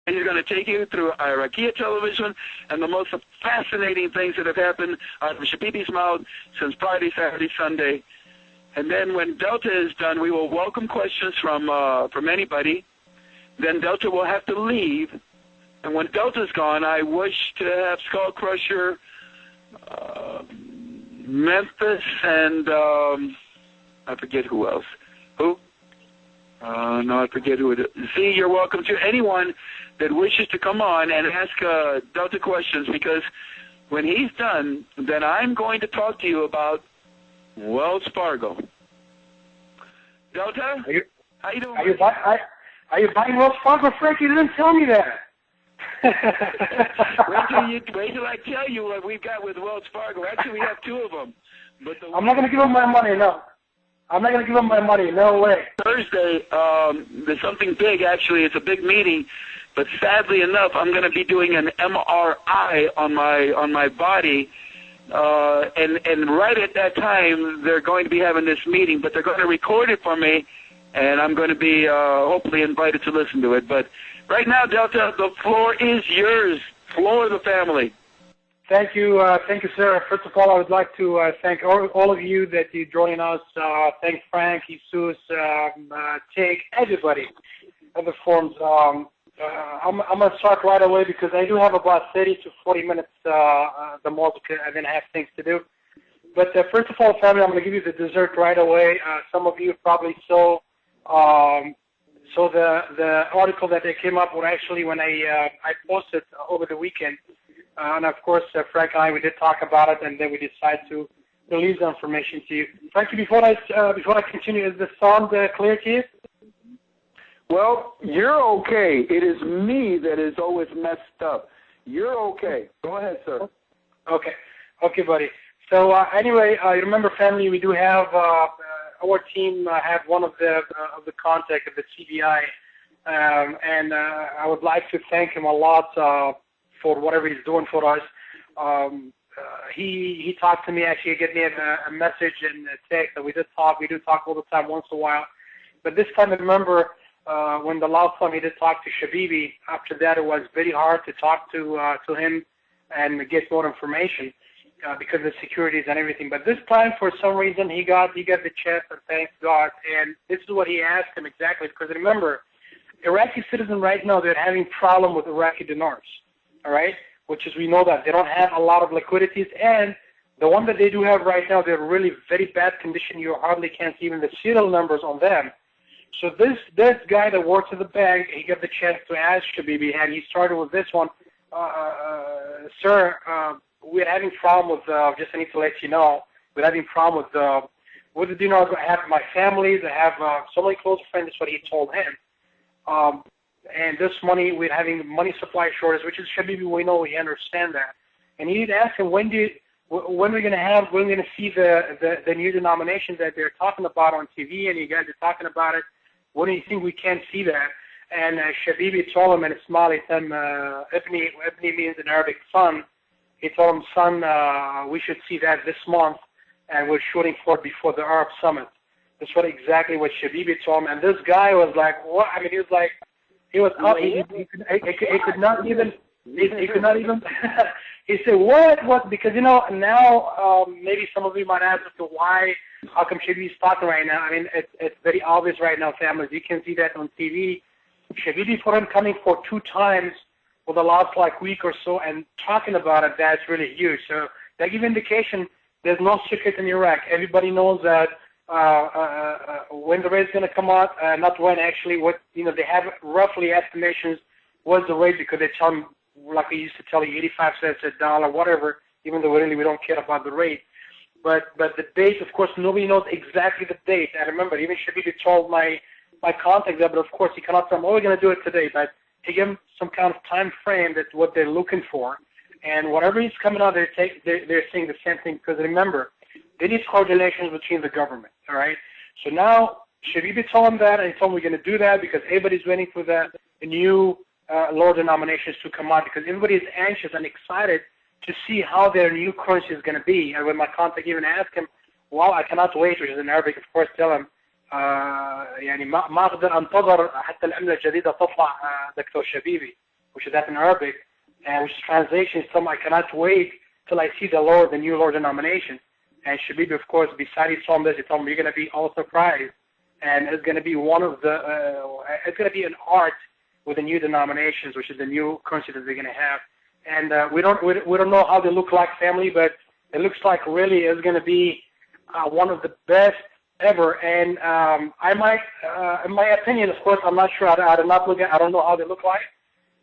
And he's going to take you through Iraqi television and the most fascinating things that have happened out of Shabibi's mouth since Friday, Saturday, Sunday. And then when Delta is done, we will welcome questions from anybody. Then Delta will have to leave. And when Delta's gone, I wish to have Skull Crusher, Memphis, and I forget who else. Who? No, I forget who it is. See, you're welcome to anyone that wishes to come on and ask Delta questions, because when he's done, then I'm going to talk to you about Wells Fargo. Delta? How you doing? Are you buying Wells Fargo, Frank? You didn't tell me that. wait till I tell you what we've got with Wells Fargo. Actually, we have two of them. But I'm not going to give them my money, no. I'm not going to give them my money, no way. Thursday, there's something big, actually. It's a big meeting. But sadly enough, I'm going to be doing an MRI on my body. And right at that time, they're going to be having this meeting. But they're going to record it for me. And I'm going to be hopefully invited to listen to it. But right now, Delta, the floor is yours. Floor of the family. Thank you, sir. First of all, I would like to thank all of you that you join us. Thank Frank, Jesus, Tig, everybody in the forums. I'm going to start right away because I do have about 30 to 40 minutes the most, and then I have things to do. But first of all, family, I'm going to give you the dessert right away. Some of you probably saw the article that they came up with actually when I posted over the weekend. And of course, Frank and I, we did talk about it, and then we decided to release the information to you. Frankie, before I continue, is the sound clear to you? Well, you're okay. It is me that is always messed up. You're okay. Go ahead, sir. Okay, buddy. So anyway, you remember, family, we do have our team have one of the contact of the CBI, and I would like to thank him a lot for whatever he's doing for us. He talked to me, actually. He gave me a message and a text that we do talk all the time, once in a while. But this time, I remember when the last time he did talk to Shabibi, after that it was very hard to talk to him and get more information because of the securities and everything. But this time, for some reason, he got the chance, and thanks God. And this is what he asked him exactly, because remember, Iraqi citizens right now, they're having problem with Iraqi dinars. All right, which is, we know that they don't have a lot of liquidities, and the one that they do have right now, they're really very bad condition. You hardly can't see even the serial numbers on them. So this guy that works at the bank, he got the chance to ask Shabibi, and he started with this one. Sir, we're having problem with, just I need to let you know, we're having problem with the dinars. I have my family, I have so many close friends. That's what he told him. And this money, we're having money supply shortage, which is Shabibi, we know, we understand that. And he did ask him, when we're going to see the new denominations that they're talking about on TV, and you guys are talking about it. When do you think we can see that? And Shabibi told him in a smile, he said, Ibni means in Arabic son. He told him, son, we should see that this month, and we're shooting for it before the Arab Summit. That's exactly what Shabibi told him. And this guy was like, what? I mean, he was like, he could not even, he said, what? Because, now maybe some of you might ask why, how come Shabibi's talking right now? I mean, it's very obvious right now, families. You can see that on TV. Shabibi, for him coming for 2 times for the last week or so and talking about it, that's really huge. So that gives indication there's no secret in Iraq. Everybody knows that when the rate is going to come out, not when actually, what they have roughly estimations what's the rate, because they tell them, like we used to tell you, 85 cents a dollar, whatever, even though really we don't care about the rate. But the date, of course, nobody knows exactly the date. And remember, even Shabibi told my contact there, but of course he cannot tell them, oh, we're going to do it today. But he gave them some kind of time frame, that's what they're looking for. And whatever is coming out, they're saying the same thing, because remember, they need coordination between the government, all right? So now Shabibi told him that, and he told him we're going to do that because everybody's waiting for the new lower denominations to come out, because everybody is anxious and excited to see how their new currency is going to be. And when my contact even asked him, well, I cannot wait, which is in Arabic, of course, tell him, يعني ما أقدر أنتظر حتى العملة الجديدة تطلع دكتور شبيبي. which is that in Arabic, and which translation is I cannot wait till I see the new Lord denomination. And Shabibi, of course, beside he told me this, he told me you're going to be all surprised, and it's going to be it's going to be an art with the new denominations, which is the new currency that they're going to have. And we don't know how they look like, family, but it looks like really it's going to be one of the best ever. And I might, in my opinion, of course, I'm not sure. I did not look at. I don't know how they look like,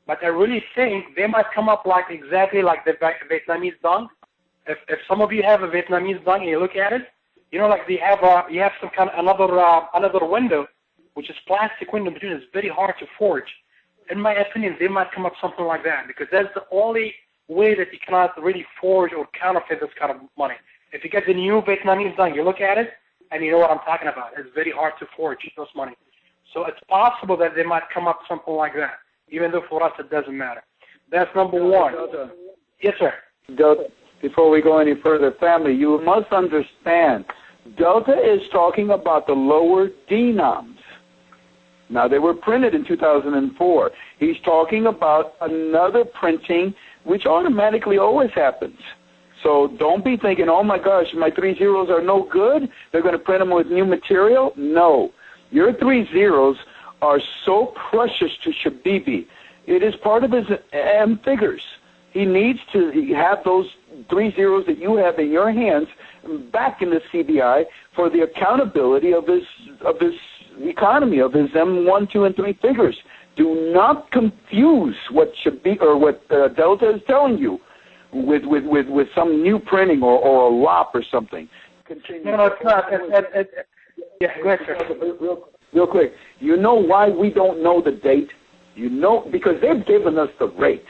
but I really think they might come up like exactly like the Vietnamese dong. If some of you have a Vietnamese dong and you look at it, you know, like you have some kind of another window, which is plastic window between. It's very hard to forge. In my opinion, they might come up something like that, because that's the only way that you cannot really forge or counterfeit this kind of money. If you get the new Vietnamese dong, you look at it and you know what I'm talking about. It's very hard to forge those money. So it's possible that they might come up something like that, even though for us it doesn't matter. That's number one. Delta. Yes, sir. Delta, before we go any further, family, you must understand, Delta is talking about the lower denoms. Now, they were printed in 2004. He's talking about another printing, which automatically always happens. So don't be thinking, oh, my gosh, my 3 zeros are no good. They're going to print them with new material. No. Your 3 zeros are so precious to Shabibi. It is part of his figures. He needs to have those 3 zeros that you have in your hands back in the CBI for the accountability of his economy, of his M1, 2, and 3 figures. Do not confuse what Delta is telling you with some new printing or a LOP or something. Continue. No, it's not. Yeah, go ahead, sir. Real quick. You know why we don't know the date? You know, because they've given us the rate.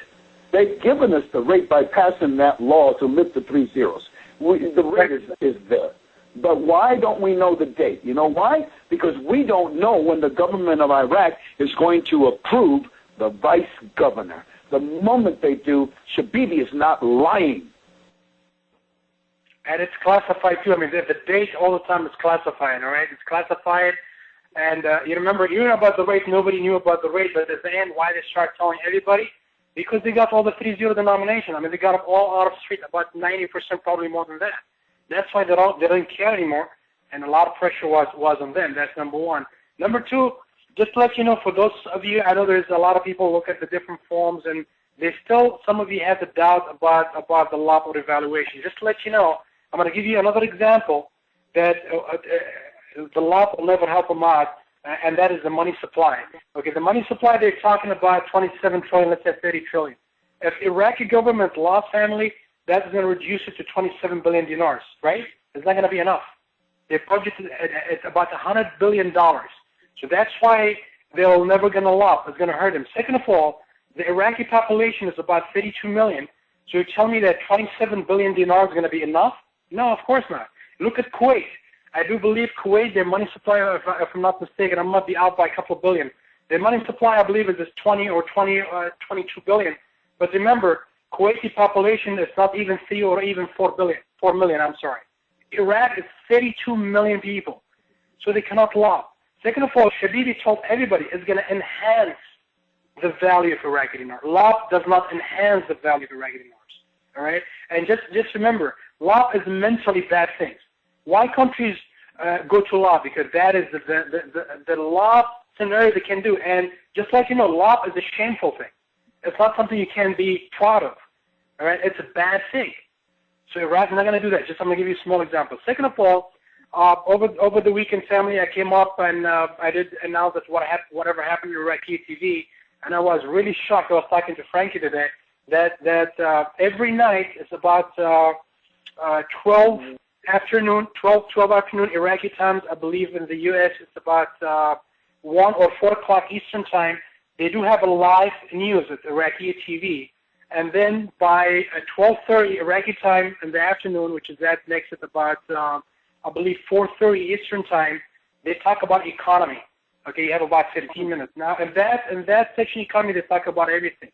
They've given us the rate by passing that law to lift the 3 zeros. The rate is there. But why don't we know the date? You know why? Because we don't know when the government of Iraq is going to approve the vice governor. The moment they do, Shabibi is not lying. And it's classified too. I mean, the date all the time is classified, all right? It's classified. And you remember, you know about the rate, nobody knew about the rate, but at the end, why they start telling everybody? Because they got all the 3-0 denomination. I mean, they got them all out of the street, about 90%, probably more than that. That's why they didn't care anymore, and a lot of pressure was on them. That's number one. Number two, just to let you know, for those of you, I know there's a lot of people look at the different forms, and some of you have the doubt about the LOP or evaluation. Just to let you know, I'm going to give you another example that the LOP will never help them out, and that is the money supply. Okay, the money supply, they're talking about 27 trillion, let's say 30 trillion. If Iraqi government lost family, that's going to reduce it to 27 billion dinars, right? It's not going to be enough. Their budget is about $100 billion. So that's why they're never going to LOP. It's going to hurt them. Second of all, the Iraqi population is about 32 million. So you're telling me that 27 billion dinars is going to be enough? No, of course not. Look at Kuwait. I do believe Kuwait, their money supply, if I'm not mistaken, I might be out by a couple of billion. Their money supply, I believe, is 22 billion. But remember, Kuwaiti population is not even 3 or even 4 million, I'm sorry. Iraq is 32 million people, so they cannot LOP. Second of all, Shabibi told everybody it's going to enhance the value of Iraqi dinar. LOP does not enhance the value of Iraqi dinars, all right? And just remember, LOP is mentally bad things. Why countries go to LOP? Because that is the LOP scenario they can do. And just like you know, LOP is a shameful thing. It's not something you can be proud of. All right, it's a bad thing. So Iraq is not going to do that. Just I'm going to give you a small example. Second of all, over the weekend, family, I came up and I did announce that whatever happened to Iraqi TV, and I was really shocked. I was talking to Frankie today that every night it's about 12 afternoon Iraqi times. I believe in the U.S. it's about 1 or 4 o'clock Eastern time. They do have a live news at Iraqi TV. And then by 12:30 Iraqi time in the afternoon, which is that next at about, I believe, 4:30 Eastern time, they talk about economy. Okay, you have about 15 minutes. Now, in that section economy, they talk about everything.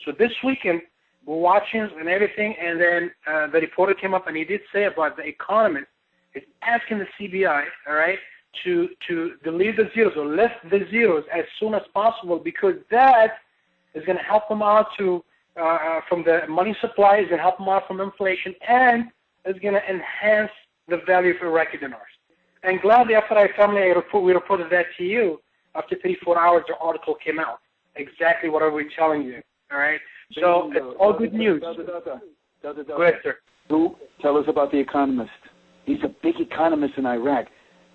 So this weekend, we're watching and everything, and then the reporter came up and he did say about the economist is asking the CBI, all right, to delete the zeros or lift the zeros as soon as possible, because that It's going to help them out from the money supply. It's going to help them out from inflation, and it's going to enhance the value of Iraqi dinars. And gladly, after we reported that to you, after 3-4 hours, the article came out. Exactly what I was telling you. All right? So it's all good news. Go ahead, sir. Tell us about The Economist. He's a big economist in Iraq.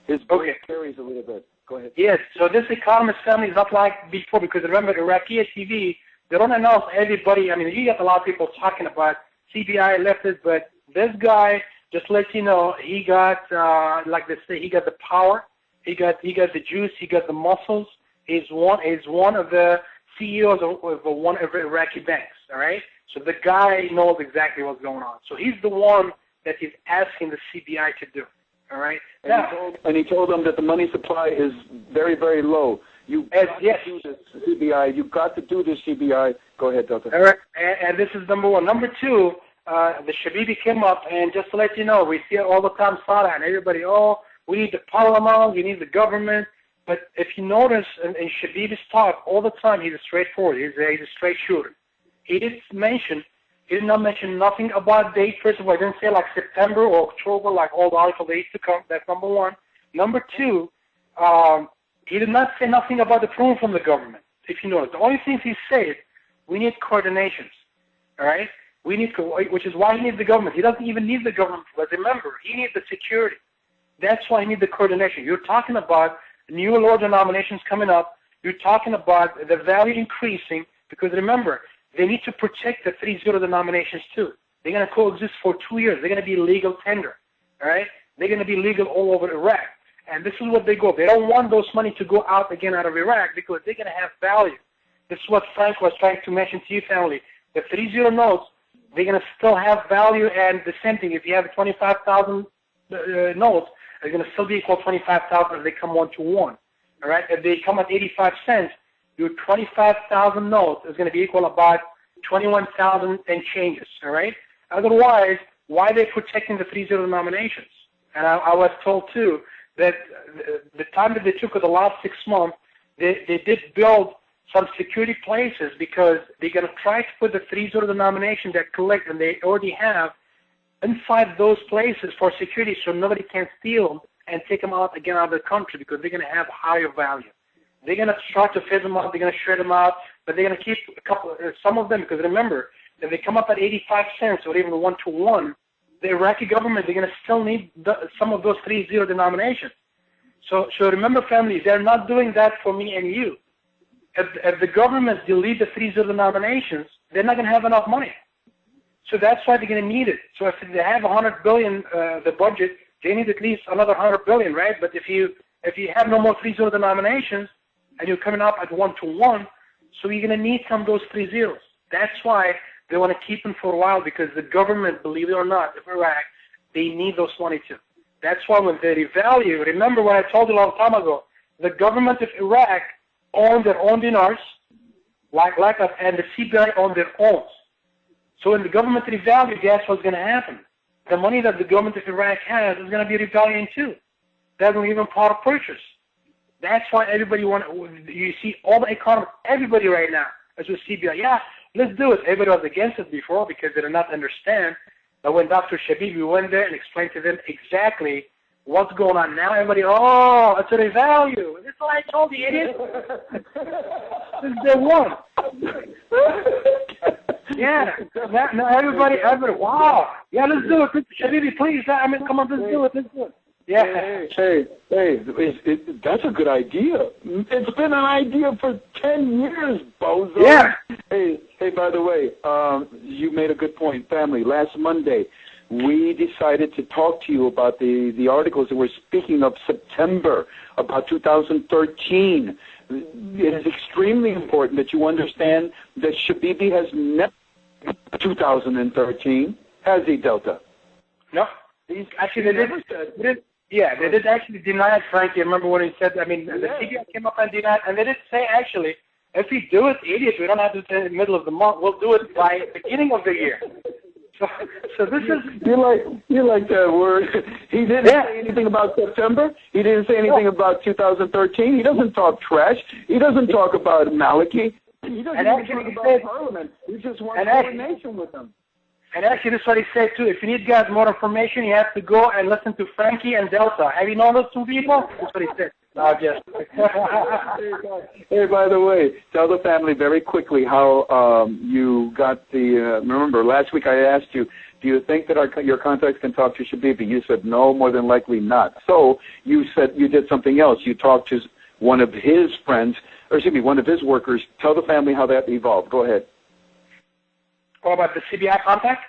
His voice carries a little bit. Go ahead. Yes, so this Economist family is not like before, because remember, Iraqi TV, they don't announce everybody. I mean, you get a lot of people talking about CBI leftists, but this guy, just to let you know, he got, like they say, he got the power, he got the juice, he got the muscles. He's one of the CEOs of one of the Iraqi banks, all right? So the guy knows exactly what's going on. So he's the one that he's asking the CBI to do, all right? And he told them that the money supply is very, very low. You've got to do this, CBI. You've got to do this, CBI. Go ahead, Delta. All right, and this is number one. Number two, the Shabibi came up, and just to let you know, we see it all the time, Sada, and everybody, we need the parliament, we need the government. But if you notice in Shabibi's talk, all the time, he's straightforward. He's a straight shooter. He did not mention nothing about date. First of all, he didn't say like September or October, like all the articles that used to come. That's number one. Number two, he did not say nothing about the approval from the government. If you notice, the only things he said, we need coordinations. All right, which is why he needs the government. He doesn't even need the government, but remember, he needs the security. That's why he needs the coordination. You're talking about new law denominations coming up. You're talking about the value increasing, because remember, they need to protect the 3-0 denominations too. They're going to coexist for 2 years. They're going to be legal tender, all right? They're going to be legal all over Iraq. And this is what they go. They don't want those money to go out again out of Iraq, because they're going to have value. This is what Frank was trying to mention to you, family. The 3-0 notes, they're going to still have value, and the same thing, if you have 25,000 notes, they're going to still be equal 25,000 if they come 1-1. All right? If they come at 85 cents, your 25,000 notes is going to be equal about 21,000 and changes. All right? Otherwise, why are they protecting the 3-0 denominations? And I was told too that the time that they took for the last 6 months, they did build some security places, because they're going to try to put the 3-0 denomination that collect, and they already have, inside those places for security, so nobody can steal them and take them out again out of the country, because they're going to have higher value. They're going to try to phase them out, they're going to shred them out, but they're going to keep some of them, because remember, if they come up at 85 cents or even 1-1, the Iraqi government, they're going to still need some of those 3-0 denominations. So remember, families, they're not doing that for me and you. If the government delete the 3-0 denominations, they're not going to have enough money. So that's why they're going to need it. So if they have 100 billion, the budget, they need at least another 100 billion, right? But if you have no more 3-0 denominations and you're coming up at 1-1, so you're going to need some of those 3 zeros. That's why they want to keep them for a while, because the government, believe it or not, of Iraq, they need those money too. That's why when they revalue, remember what I told you a long time ago, the government of Iraq own their own dinars, like us, and the CBI own their own. So when the government revalues, guess what's going to happen? The money that the government of Iraq has is going to be revaluing too. That's not even part of purchase. That's why everybody you see all the economists, everybody right now is with CBI. Yeah, let's do it. Everybody was against it before because they did not understand. But when Dr. Shabibi went there and explained to them exactly what's going on now, everybody, it's a revalue. That's what I told you, idiot. This is the one. Yeah. Now everybody, wow. Yeah, let's do it. Shabibi, please. Come on, let's do it. Yeah. Hey, that's a good idea. It's been an idea for 10 years, bozo. Yeah. Hey, by the way, you made a good point, family. Last Monday, we decided to talk to you about the articles that we're speaking of September, about 2013. It is extremely important that you understand that Shabibi has never 2013, has he, Delta? No. Actually, they did actually deny it, Frankie. I remember when he said, the CBI came up and denied, and they did say, actually, if we do it, idiots, we don't have to do it in the middle of the month. We'll do it by the beginning of the year. So this is... You like that word. He didn't say anything about September. He didn't say anything about 2013. He doesn't talk trash. He doesn't talk about Maliki. He doesn't even talk about Parliament. He just wants coordination with them. And actually, this is what he said, too. If you need guys more information, you have to go and listen to Frankie and Delta. Have you known those two people? That's what he said. No, just. Hey, by the way, tell the family very quickly how you got the, remember, last week I asked you, do you think that your contacts can talk to Shabibi? You said no, more than likely not. So you said you did something else. You talked to one of his friends, or excuse me, one of his workers. Tell the family how that evolved. Go ahead. Oh, about the CBI contact?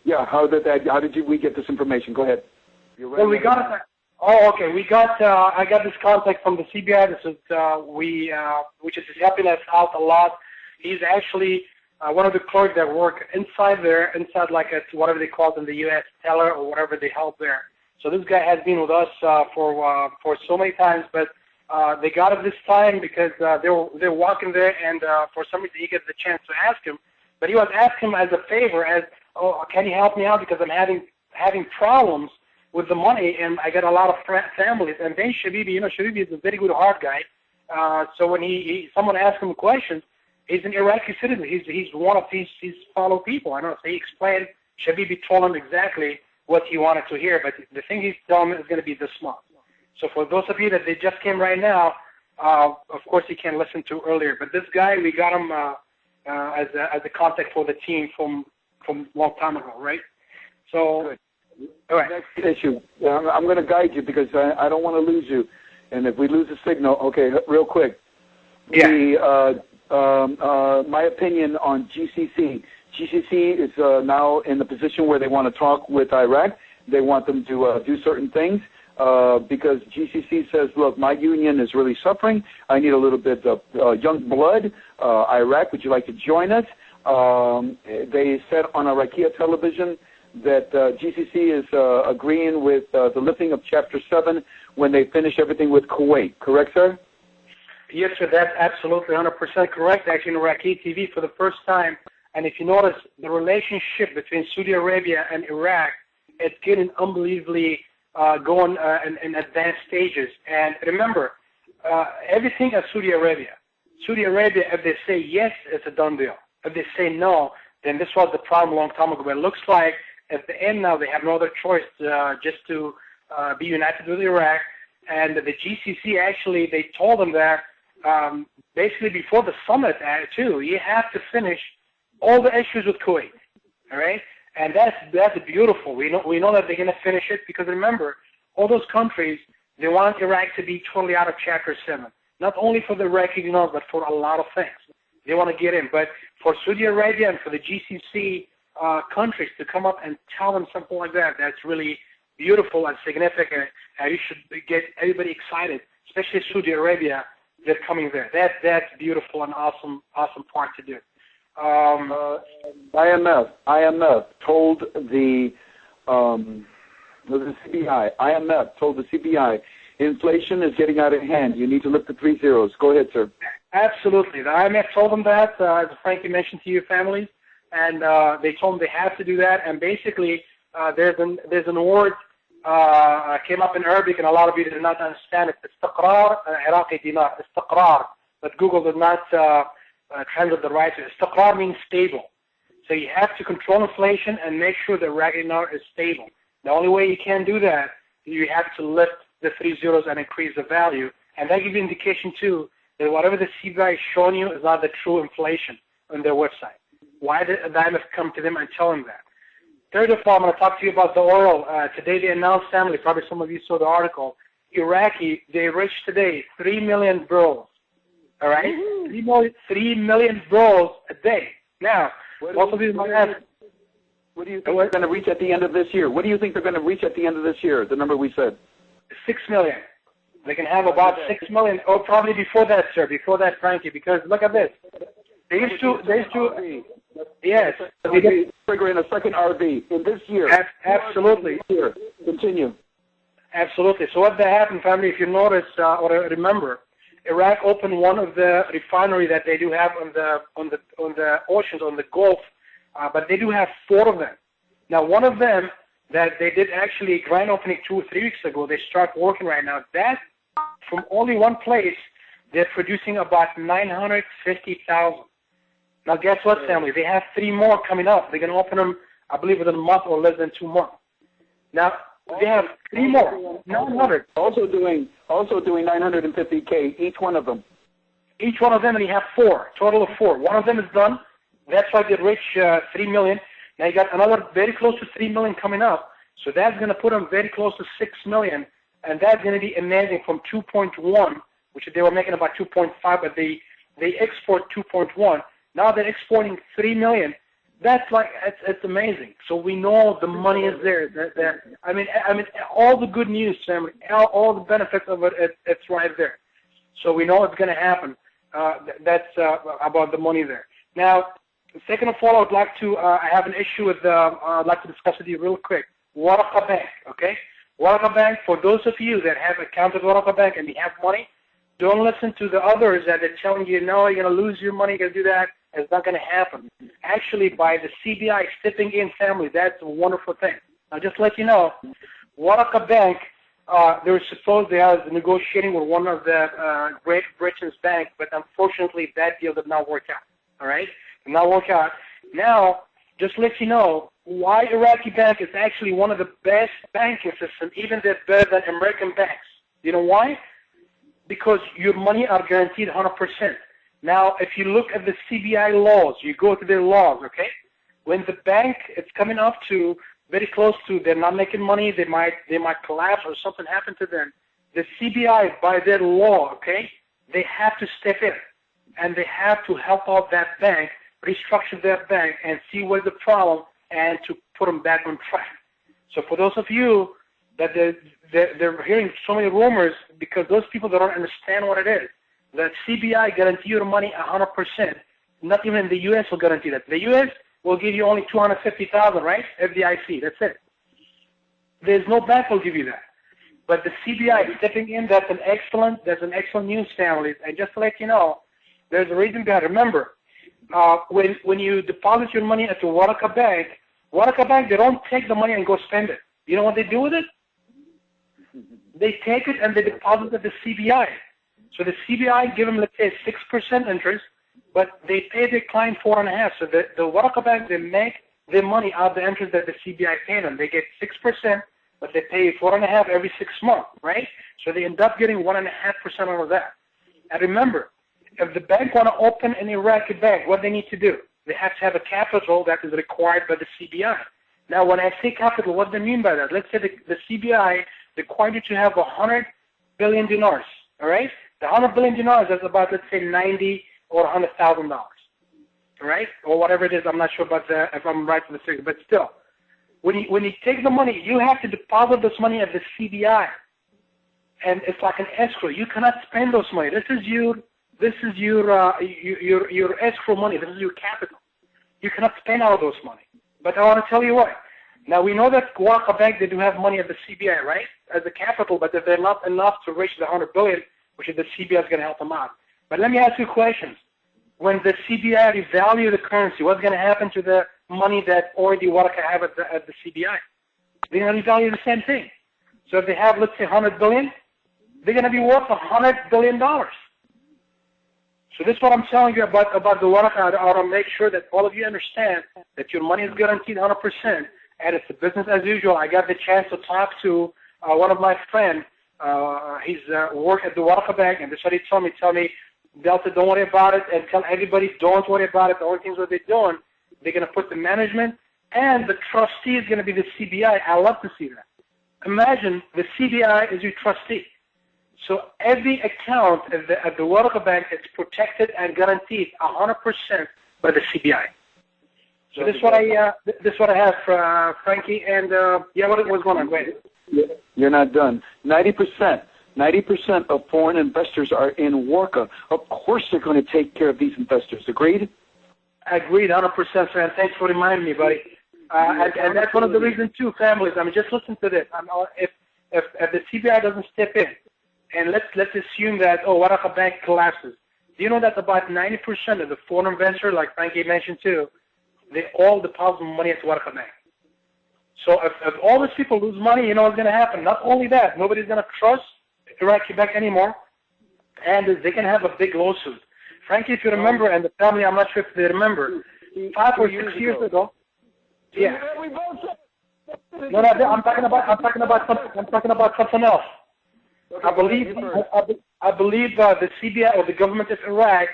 Yeah, how did we get this information? Go ahead. Well, we got it. Oh, okay. We got. I got this contact from the CBI. This is which is helping us out a lot. He's actually one of the clerks that work inside like whatever they call it in the U.S. teller or whatever they help there. So this guy has been with us for so many times, but they got it this time because they're walking there, and for some reason he gets the chance to ask him. But he was asking him as a favor, can you help me out because I'm having problems with the money, and I got a lot of families. And then Shabibi, Shabibi is a very good heart guy. So when someone asks him questions, he's an Iraqi citizen. He's one of his fellow people. I know. So he explained. Shabibi told him exactly what he wanted to hear. But the thing he's telling him is going to be this month. So for those of you that they just came right now, of course you can listen to earlier. But this guy, we got him as a contact for the team from a long time ago, right? So. Good. All right. Next issue. I'm going to guide you because I don't want to lose you. And if we lose the signal, okay, real quick. Yeah. My opinion on GCC. GCC is now in the position where they want to talk with Iraq. They want them to do certain things because GCC says, look, my union is really suffering. I need a little bit of young blood. Iraq, would you like to join us? They said on Iraqi television that GCC is agreeing with the lifting of Chapter 7 when they finish everything with Kuwait. Correct, sir? Yes, sir. That's absolutely 100% correct. Actually, in Iraqi TV for the first time. And if you notice, the relationship between Saudi Arabia and Iraq, it's getting unbelievably going in advanced stages. And remember, everything is Saudi Arabia. Saudi Arabia, if they say yes, it's a done deal. If they say no, then this was the problem a long time ago. But it looks like at the end now they have no other choice just to be united with Iraq. And the GCC actually, they told them that basically before the summit too, you have to finish all the issues with Kuwait, all right? And that's beautiful. We know that they're going to finish it because remember, all those countries, they want Iraq to be totally out of Chapter 7, not only for the Iraqi dinar, but for a lot of things. They want to get in. But for Saudi Arabia and for the GCC countries to come up and tell them something like that, that's really beautiful and significant, and you should get everybody excited, especially Saudi Arabia. They're coming there. That's beautiful and awesome part to do. IMF told the CBI. IMF told the CBI inflation is getting out of hand. You need to lift the 3 zeros. Go ahead, sir. Absolutely. The IMF told them that, as Frankie mentioned to you, families, and they told them they have to do that. And basically, there's an word came up in Arabic, and a lot of you did not understand it. Istiqrar, Iraqi dinar. Istiqrar. But Google did not translate the right. Istiqrar means stable. So you have to control inflation and make sure the Iraqi dinar is stable. The only way you can do that, you have to lift the 3 zeros and increase the value. And that gives you indication, too, that whatever the CBI is showing you is not the true inflation on their website. Why did the IMF come to them and tell them that? Third of all, I'm going to talk to you about the oil. Today they announced, family, probably some of you saw the article, Iraqi, they reached today 3 million barrels. All right? Mm-hmm. 3 million barrels a day. Now, most of these might ask, what do you think they're going to reach at the end of this year? What do you think they're going to reach at the end of this year, the number we said? 6 million. They can have about 6 million, or probably before that, sir, before that, Frankie, because look at this. They used to, yes. They trigger in a second RV in this year. Absolutely. Continue. Absolutely. So what happened, family, if you notice or remember, Iraq opened one of the refineries that they do have on the oceans, on the Gulf, but they do have 4 of them. Now, one of them that they did actually grand opening 2 or 3 weeks ago, they start working right now. That from only one place, they're producing about 950,000. Now, guess what, family? They have 3 more coming up. They're going to open them, I believe, within a month or less than 2 months. Now, they have 3 more, 900. Also doing 950K, each one of them. Each one of them, and you have 4, total of 4. One of them is done. That's why they reached 3 million. Now you got another very close to 3 million coming up. So that's going to put them very close to 6 million. And that's going to be amazing from 2.1, which they were making about 2.5, but they export 2.1. Now they're exporting 3 million. That's like, it's amazing. So we know the money is there. I mean, all the good news, family, all the benefits of it, it's right there. So we know it's going to happen. That's about the money there. Now, second of all, I have an issue with, I'd like to discuss with you real quick. Waraqah Bank, okay? Waraqah Bank, for those of you that have accounts at Waraqah Bank and you have money, don't listen to the others that are telling you, no, you're going to lose your money, you're going to do that. It's not going to happen. Actually, by the CBI stepping in, family, that's a wonderful thing. Now, just to let you know, Waraqah Bank, they are negotiating with one of the Great Britain's bank, but unfortunately, that deal did not work out. All right? Did not work out. Now, just to let you know, why Iraqi Bank is actually one of the best banking systems, even better than American banks. You know why? Because your money are guaranteed 100%. Now, if you look at the CBI laws, you go to their laws, okay? When the bank is coming up to very close to, they're not making money, they might collapse or something happen to them, the CBI, by their law, okay, they have to step in and they have to help out that bank, restructure that bank and see where's the problem and to put them back on track. So for those of you that they're hearing so many rumors, because those people that don't understand what it is, that CBI guarantee your money 100%. Not even the U.S. will guarantee that. The U.S. will give you only $250,000, right? FDIC, that's it. There's no bank will give you that. But the CBI stepping in, that's an excellent news, families. And just to let you know, there's a reason behind it. Remember, when you deposit your money at the Waraqah Bank, they don't take the money and go spend it. You know what they do with it? They take it and they deposit it at the CBI. So the CBI give them, let's say, 6% interest, but they pay their client 4.5%. So the Waraqah Bank, they make their money out of the interest that the CBI paid them. They get 6%, but they pay 4.5% every 6 months, right? So they end up getting 1.5% out of that. And remember, if the bank want to open an Iraqi bank, what they need to do? They have to have a capital that is required by the CBI. Now, when I say capital, what do I mean by that? Let's say the CBI required you to have 100 billion dinars, all right? The 100 billion dinars is about, let's say, $90,000 or $100,000, all right? Or whatever it is, I'm not sure about if I'm right with the figure, but still. When you take the money, you have to deposit this money at the CBI. And it's like an escrow. You cannot spend those money. This is your escrow money. This is your capital. You cannot spend all those money. But I want to tell you what. Now, we know that Waraqah Bank, they do have money at the CBI, right, as a capital, but they're not enough to reach the 100 billion, which is the CBI is going to help them out. But let me ask you questions. When the CBI revalue the currency, what's going to happen to the money that already Waraqah have at the CBI? They're going to revalue the same thing. So if they have, let's say, 100 billion, they're going to be worth $100 billion. So this is what I'm telling you about the Waraqah. I want to make sure that all of you understand that your money is guaranteed 100%, and it's a business as usual. I got the chance to talk to one of my friends. He's worked at the Waraqah Bank, and this is what he told me. Tell me, Delta, don't worry about it, and tell everybody, don't worry about it. The only things that they're doing, they're going to put the management, and the trustee is going to be the CBI. I love to see that. Imagine the CBI is your trustee. So every account at the Waraqah Bank is protected and guaranteed 100% by the CBI. So this is what I have, Frankie. And yeah, what's going on? Wait. You're not done. 90% of foreign investors are in Waraqah. Of course, they're going to take care of these investors. Agreed? Agreed, 100%, man. Thanks for reminding me, buddy. And that's one of the reasons too, families. I mean, just listen to this. If the CBI doesn't step in, and let's assume that Waraqah Bank collapses. Do you know that about 90% of the foreign investors, like Frankie mentioned too, they all deposit money at Waraqah Bank. So if all these people lose money, you know what's going to happen? Not only that, nobody's going to trust Iraqi Bank anymore. and they can have a big lawsuit. Frankly, if you remember, and the family, I'm not sure if they remember, 5 or 6 years ago. Yeah. No, I'm talking about something else. I believe the CBI or the government of Iraq,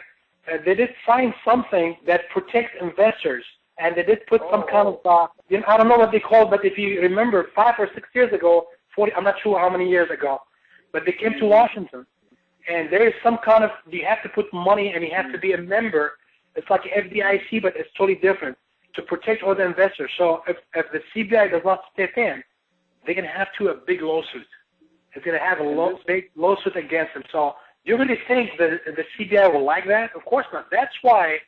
they did sign something that protects investors, and they did put some kind of, I don't know what they call it, but if you remember, 5 or 6 years ago, 40, I'm not sure how many years ago, but they came to Washington, and there is some kind of, you have to put money and you have to be a member. It's like FDIC, but it's totally different, to protect all the investors. So if the CBI does not step in, they're going to have a big lawsuit. It's going to have a big lawsuit against them. So do you really think that the CBI will like that? Of course not. That's why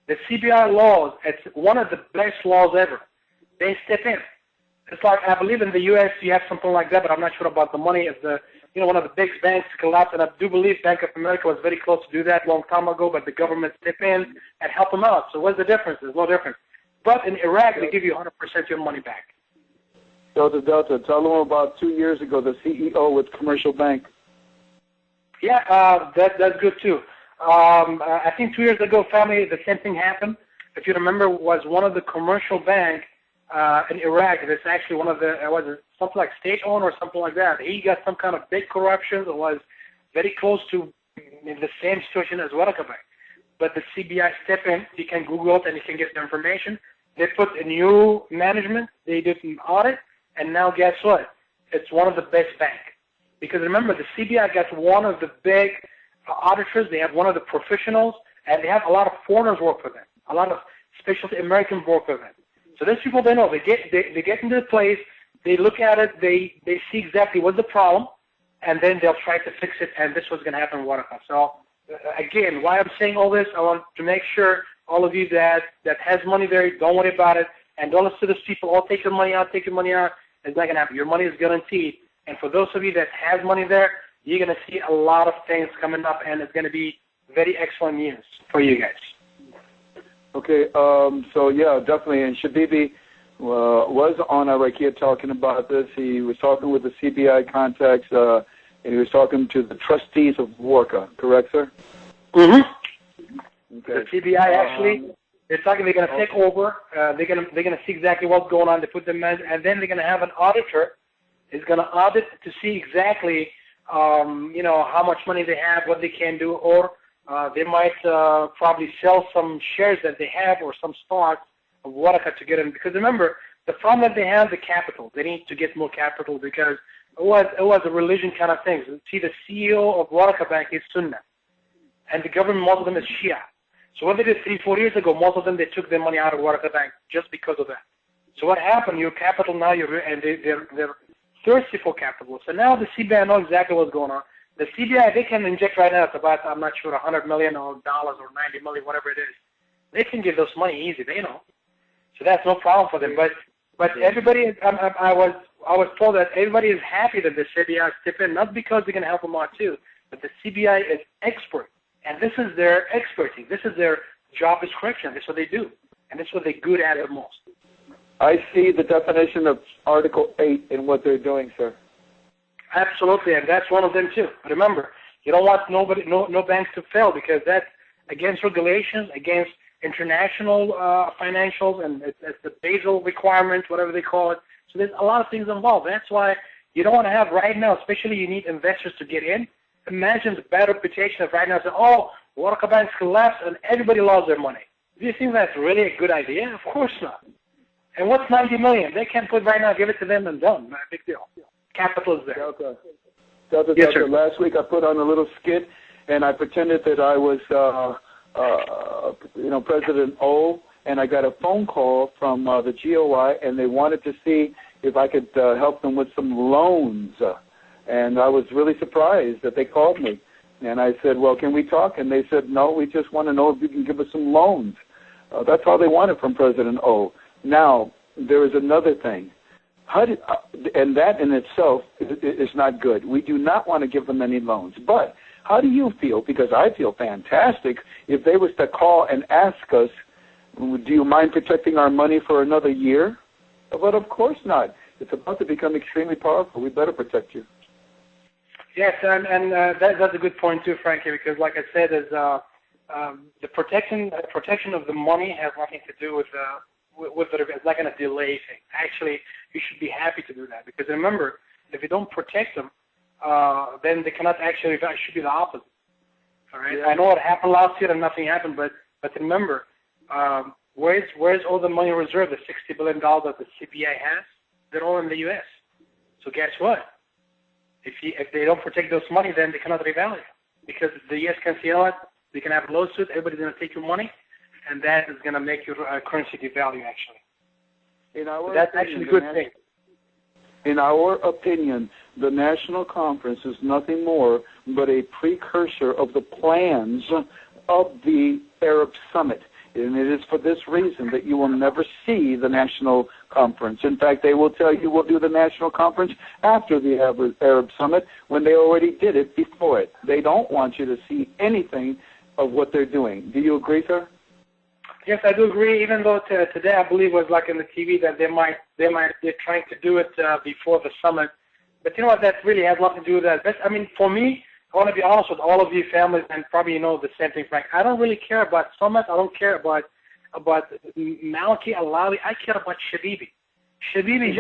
the CBI laws, it's one of the best laws ever. They step in. It's like, I believe in the U.S. you have something like that, but I'm not sure about the money. If one of the big banks collapsed, and I do believe Bank of America was very close to do that a long time ago, but the government step in and help them out. So what's the difference? There's no difference. But in Iraq, they give you 100% of your money back. Delta, tell them about 2 years ago, the CEO with Commercial Bank. Yeah, that's good too. I think 2 years ago, family, the same thing happened. If you remember, was one of the commercial banks in Iraq. It's actually one of the, was it something like state-owned or something like that. He got some kind of big corruption. It was very close to in the same situation as Waraka Bank. But the CBI step in. You can Google it and you can get the information. They put a new management. They did an audit. And now guess what? It's one of the best banks. Because remember, the CBI got one of the big auditors. They have one of the professionals. And they have a lot of foreigners work for them. A lot of specialty Americans work for them. So those people, they know. They get into the place. They look at it. They see exactly what's the problem. And then they'll try to fix it. And this was going to happen in Waraka. So again, why I'm saying all this, I want to make sure all of you that has money there, don't worry about it. And don't listen to those people, take your money out, take your money out. It's not going to happen. Your money is guaranteed. And for those of you that has money there, you're going to see a lot of things coming up, and it's going to be very excellent news for you guys. Okay, so yeah, definitely. And Shabibi was on Iraqi talking about this. He was talking with the CBI contacts, and he was talking to the trustees of Warka, correct, sir? Mm-hmm. Okay. The CBI actually, they're talking. They're going to take over. They're going to see exactly what's going on. They put them in, and then they're going to have an auditor. Is going to audit to see exactly, how much money they have, what they can do, or they might probably sell some shares that they have or some stocks of Waraka to get in. Because remember, the problem that they have, the capital. They need to get more capital because it was a religion kind of thing. See, the CEO of Waraka Bank is Sunnah, and the government, most of them is Shia. So what they did 3-4 years ago, most of them, they took their money out of Waraka Bank just because of that. So what happened? Your capital now, they're thirsty for capital. So now the CBI know exactly what's going on. The CBI, they can inject right now, it's about, I'm not sure, $100 million or dollars or $90 million, whatever it is. They can give those money easy, they know. So that's no problem for them. But everybody, I was told that everybody is happy that the CBI step in, not because they're going to help them out too, but the CBI is expert. And this is their expertise. This is their job description. That's what they do. And that's what they're good at the most. I see the definition of Article 8 in what they're doing, sir. Absolutely, and that's one of them too. Remember, you don't want no banks to fail because that's against regulations, against international financials, and it's the Basel requirements, whatever they call it. So there's a lot of things involved. That's why you don't want to have right now, especially you need investors to get in. Imagine the bad reputation of right now saying, Waraka Banks collapsed and everybody lost their money. Do you think that's really a good idea? Of course not. And what's $90 million? They can put right now, give it to them and done. Not a big deal. Capital is there. Delta, yes, sir. Last week I put on a little skit and I pretended that I was, President O, and I got a phone call from the GOI, and they wanted to see if I could help them with some loans. And I was really surprised that they called me. And I said, well, can we talk? And they said, no, we just want to know if you can give us some loans. That's all they wanted from President O. Now, there is another thing. And that in itself is not good. We do not want to give them any loans. But how do you feel? Because I feel fantastic if they was to call and ask us, do you mind protecting our money for another year? But of course not. It's about to become extremely powerful. We better protect you. Yes, and that's a good point too, Frankie, because like I said, is the protection of the money has nothing to do with it's not going to delay things. Actually, you should be happy to do that, because remember, if you don't protect them, then they cannot actually. It should be the opposite. All right. Yeah. I know it happened last year and nothing happened, but remember, where's all the money reserved? The $60 billion that the CBI has, they're all in the U.S. So guess what? If they don't protect those money, then they cannot revalue, because the U.S. can say, you know what, they can have a lawsuit, everybody's going to take your money, and that is going to make your currency devalue, actually. So that's actually a good thing. In our opinion, the National Conference is nothing more but a precursor of the plans of the Arab Summit. And it is for this reason that you will never see the National Conference. In fact, they will tell you we'll do the National Conference after the Arab Summit, when they already did it before it. They don't want you to see anything of what they're doing. Do you agree, sir? Yes, I do agree. Even though today I believe was like in the TV that they're trying to do it before the summit. But you know what? That really has nothing to do with that. But I mean, for me, I want to be honest with all of you families, and probably you know the same thing, Frank. I don't really care about summit. I don't care about Maliki Alawi. I care about Shabibi. Shabibi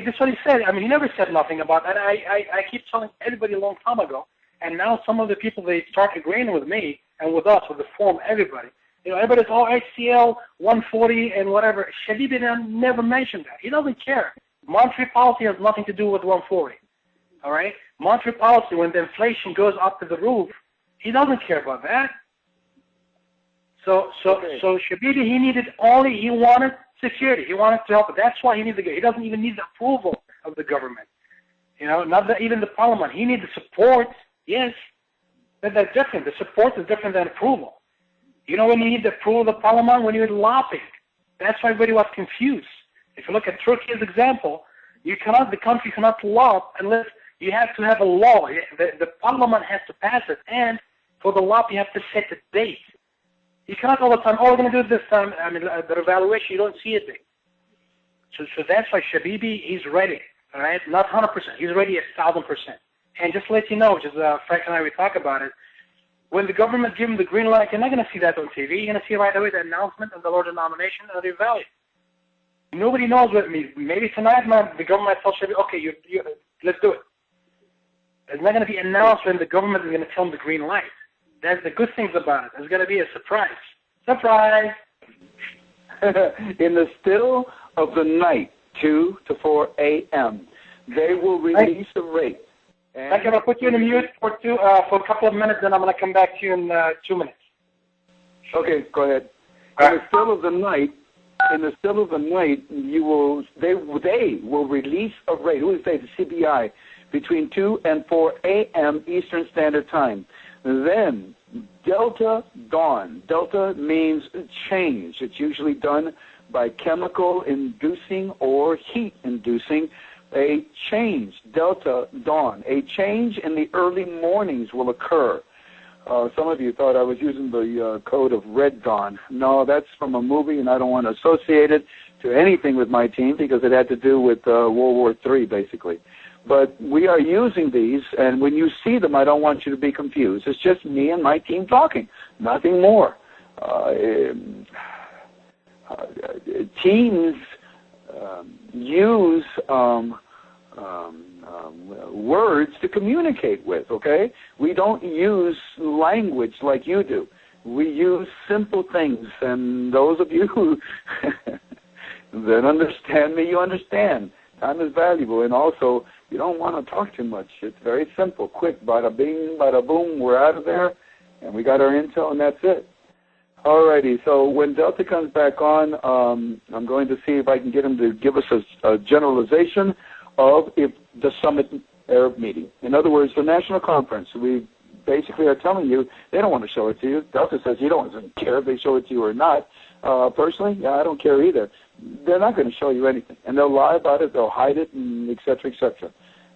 that's what he said. I mean, he never said nothing about that. I keep telling everybody a long time ago, and now some of the people, they start agreeing with me and with us, with the forum, everybody. You know, everybody's all HCL, 140, and whatever. Shabibi never mentioned that. He doesn't care. Monetary policy has nothing to do with 140. All right? Monetary policy, when the inflation goes up to the roof, he doesn't care about that. So Shabibi, he wanted security. He wanted to help. That's why he needs to go. He doesn't even need the approval of the government. You know, even the parliament. He needs the support. Yes, that's different. The support is different than approval. You know when you need the approval of the parliament? When you need lobbying. That's why everybody was confused. If you look at Turkey's example, the country cannot lobby unless you have to have a law. The parliament has to pass it, and for the lobby, you have to set a date. You cannot all the time, we're going to do it this time. I mean, the evaluation, you don't see it there. So that's why Shabibi, he's ready, all right? Not 100%. He's ready 1,000%. And just to let you know, Frank and I, we talk about it, when the government gives him the green light, you're not going to see that on TV. You're going to see right away the announcement and the Lord nomination and the value. Nobody knows what it means. Maybe tonight, the government tells Shabibi, okay, let's do it. It's not going to be announced when the government is going to tell him the green light. That's the good things about it. It's going to be a surprise. Surprise! In the still of the night, 2 to 4 a.m., they will release a rate. I'm going to put you in a mute for a couple of minutes, then I'm going to come back to you in 2 minutes. Okay, go ahead. In the still of the night, they will release a rate. Who would say the CBI between 2 and 4 a.m. Eastern Standard Time. Then Delta Dawn. Delta means change. It's usually done by chemical inducing or heat inducing a change. Delta Dawn. A change in the early mornings will occur. Some of you thought I was using the code of Red Dawn. No, that's from a movie, and I don't want to associate it to anything with my team because it had to do with World War III, basically. But we are using these, and when you see them, I don't want you to be confused. It's just me and my team talking, nothing more. Teams use words to communicate with, okay? We don't use language like you do. We use simple things, and those of you who that understand me, you understand. Time is valuable, and also you don't want to talk too much. It's very simple, quick, bada bing, bada boom, we're out of there, and we got our intel, and that's it. Alrighty, so when Delta comes back on, I'm going to see if I can get him to give us a generalization of if the summit Arab meeting. In other words, the national conference. We basically are telling you they don't want to show it to you. Delta says you don't care if they show it to you or not. Personally, yeah, I don't care either. They're not going to show you anything, and they'll lie about it, they'll hide it, and et cetera, et cetera.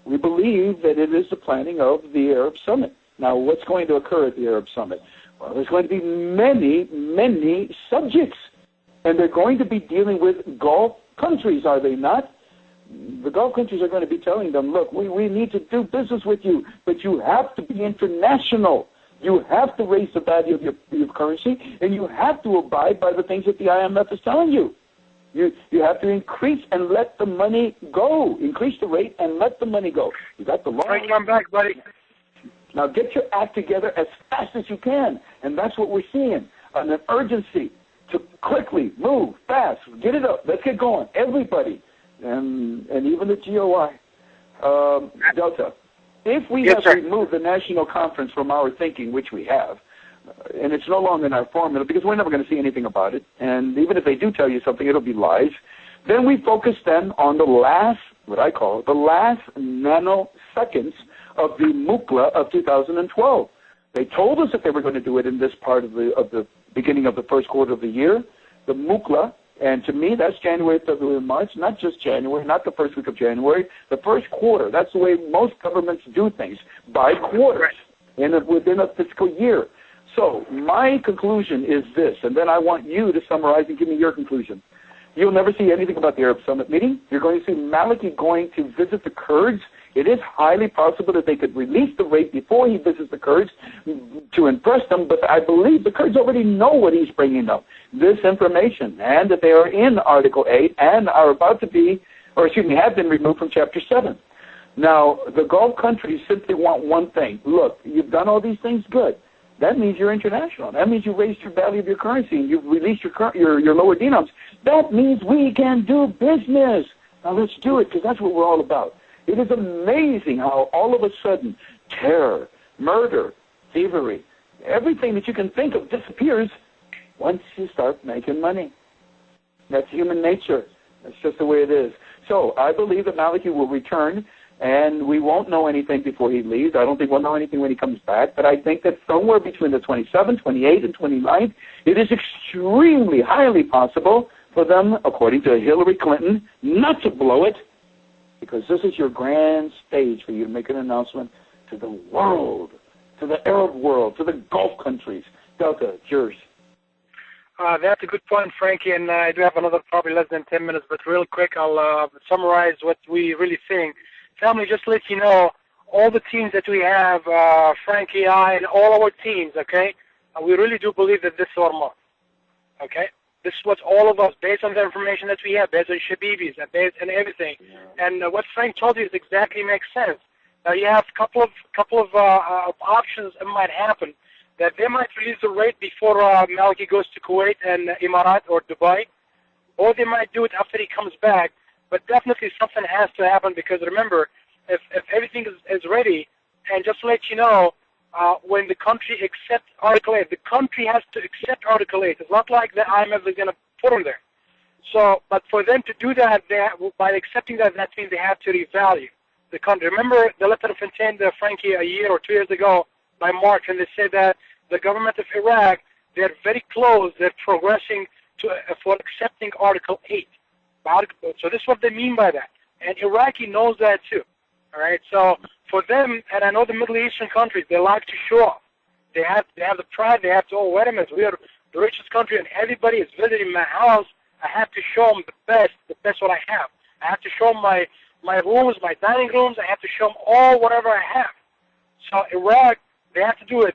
We believe that it is the planning of the Arab Summit. Now, what's going to occur at the Arab Summit? Well, there's going to be many, many subjects, and they're going to be dealing with Gulf countries, are they not? the Gulf countries are going to be telling them, look, we need to do business with you, but you have to be international. You have to raise the value of your currency, and you have to abide by the things that the IMF is telling you. You have to increase and let the money go. Increase the rate and let the money go. You got the law. Frank, I'm back, buddy. Now get your act together as fast as you can, and that's what we're seeing, an urgency to quickly move fast. Get it up. Let's get going. Everybody, and even the GOI, Delta. If we have removed the national conference from our thinking, which we have, and it's no longer in our formula because we're never going to see anything about it, and even if they do tell you something, it'll be lies, then we focus then on the last, what I call the last nanoseconds of the MUCLA of 2012. They told us that they were going to do it in this part of the beginning of the first quarter of the year, the MUCLA. And to me, that's January, February, and March, not just January, not the first week of January, the first quarter. That's the way most governments do things, by quarters, within a fiscal year. So my conclusion is this, and then I want you to summarize and give me your conclusion. You'll never see anything about the Arab Summit meeting. You're going to see Maliki going to visit the Kurds. It is highly possible that they could release the rate before he visits the Kurds to impress them, but I believe the Kurds already know what he's bringing up, this information, and that they are in Article 8 and are about to be, or excuse me, have been removed from Chapter 7. Now, the Gulf countries simply want one thing. Look, you've done all these things, good. That means you're international. That means you raised your value of your currency and you've released your lower dinars. That means we can do business. Now, let's do it because that's what we're all about. It is amazing how all of a sudden terror, murder, thievery, everything that you can think of disappears once you start making money. That's human nature. That's just the way it is. So I believe that Maliki will return, and we won't know anything before he leaves. I don't think we'll know anything when he comes back, but I think that somewhere between the 27th, 28th, and 29th, it is extremely highly possible for them, according to Hillary Clinton, not to blow it, because this is your grand stage for you to make an announcement to the world, to the Arab world, to the Gulf countries. Delta, it's yours. That's a good point, Frankie, and I do have another probably less than 10 minutes, but real quick, I'll summarize what we really think. Family, just to let you know, all the teams that we have, Frankie, I, and all our teams, okay, we really do believe that this is our month, okay? This is what all of us, based on the information that we have, based on Shabibi's, based on everything. And what Frank told you is exactly makes sense. Now you have a couple of options that might happen. That they might release the rate before Maliki goes to Kuwait and Emirat or Dubai, or they might do it after he comes back. But definitely something has to happen because remember, if everything is ready, and just to let you know, when the country accepts Article 8, the country has to accept Article 8. It's not like the IMF is going to put them there. So, but for them to do that, by accepting that, that means they have to revalue the country. Remember the letter of intent, Frankie, a year or 2 years ago by March, and they said that the government of Iraq, they're very close, they're progressing for accepting Article 8. So this is what they mean by that. And Iraqi knows that too. All right, so for them, and I know the Middle Eastern countries, they like to show off. They have the pride. They have to, oh, wait a minute, we are the richest country, and everybody is visiting my house. I have to show them the best what I have. I have to show them my rooms, my dining rooms. I have to show them all whatever I have. So Iraq, they have to do it.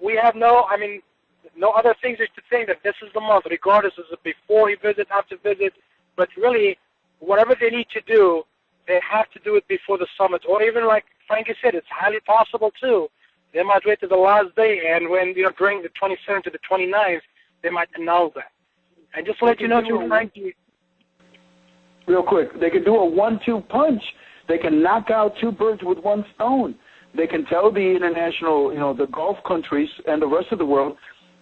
We have no other things is to think that this is the month, regardless of before he visits, after visit, but really, whatever they need to do, they have to do it before the summit, or even like Frankie said, it's highly possible too. They might wait to the last day, and when during the 27th to the 29th, they might announce that. And just to let you know, too, Frankie. Real quick, they can do a 1-2 punch. They can knock out two birds with one stone. They can tell the international, the Gulf countries and the rest of the world,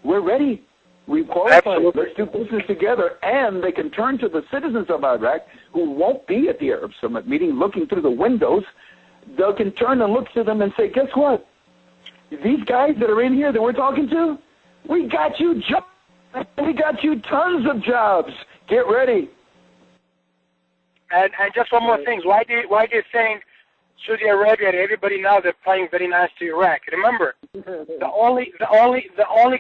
we're ready. We've qualified. Absolutely. Let's do business together. And they can turn to the citizens of Iraq who won't be at the Arab Summit meeting looking through the windows. They can turn and look to them and say, guess what? These guys that are in here that we're talking to, we got you jobs. We got you tons of jobs. Get ready. And just one more thing. Why do you think Saudi Arabia and everybody now they're playing very nice to Iraq? Remember, the only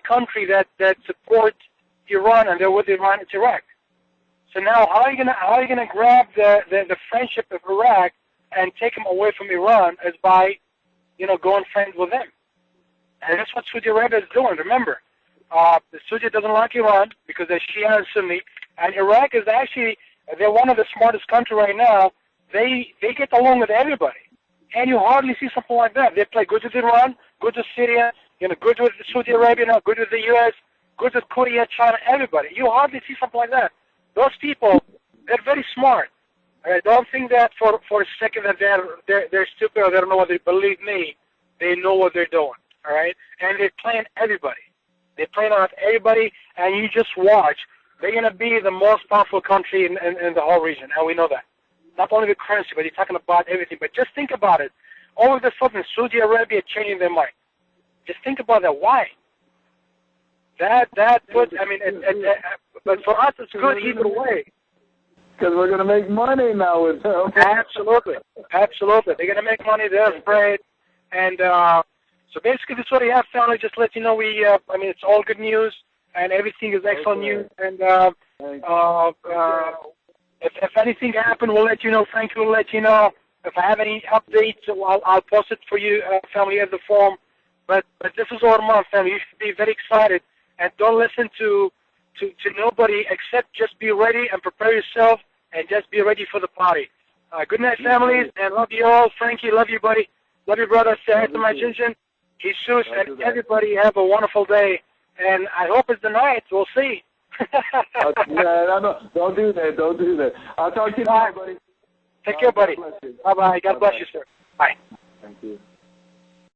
country that supports Iran and they're with Iran is Iraq. So now, how are you gonna grab the friendship of Iraq and take them away from Iran? Is by, going friends with them. And that's what Saudi Arabia is doing. Remember, the Saudi doesn't like Iran because they're Shia and Sunni, and Iraq is actually, they're one of the smartest countries right now. They get along with everybody, and you hardly see something like that. They play good with Iran, good with Syria, good with Saudi Arabia, good with the U.S., good with Korea, China, everybody. You hardly see something like that. Those people, they're very smart. I don't think that for a second that they're stupid or they don't know what they believe me. They know what they're doing. All right, and they're playing everybody. They're playing out everybody, and you just watch. They're gonna be the most powerful country in the whole region, and we know that. Not only the currency, but you're talking about everything. But just think about it. All of a sudden, Saudi Arabia changing their mind. Just think about that. Why? But for us, it's good either way. Because we're going to make money now with them. Absolutely. They're going to make money. They're afraid. And so basically, this is what we have, family. Just let you know, it's all good news, and everything is excellent news. And if anything happens, we'll let you know. Frank will let you know. If I have any updates, I'll post it for you, family, at the forum. But this is our month, family. You should be very excited, and don't listen to nobody except just be ready and prepare yourself and just be ready for the party. Good night, families, and love you all. Frankie, love you, buddy. Love you, brother. Say hi to my Jinjin, Jesus, and everybody. Have a wonderful day. And I hope it's the night. We'll see. No, don't do that. Don't do that. I'll talk to you tomorrow, buddy. Take care, buddy. Bye-bye. God bless you, sir.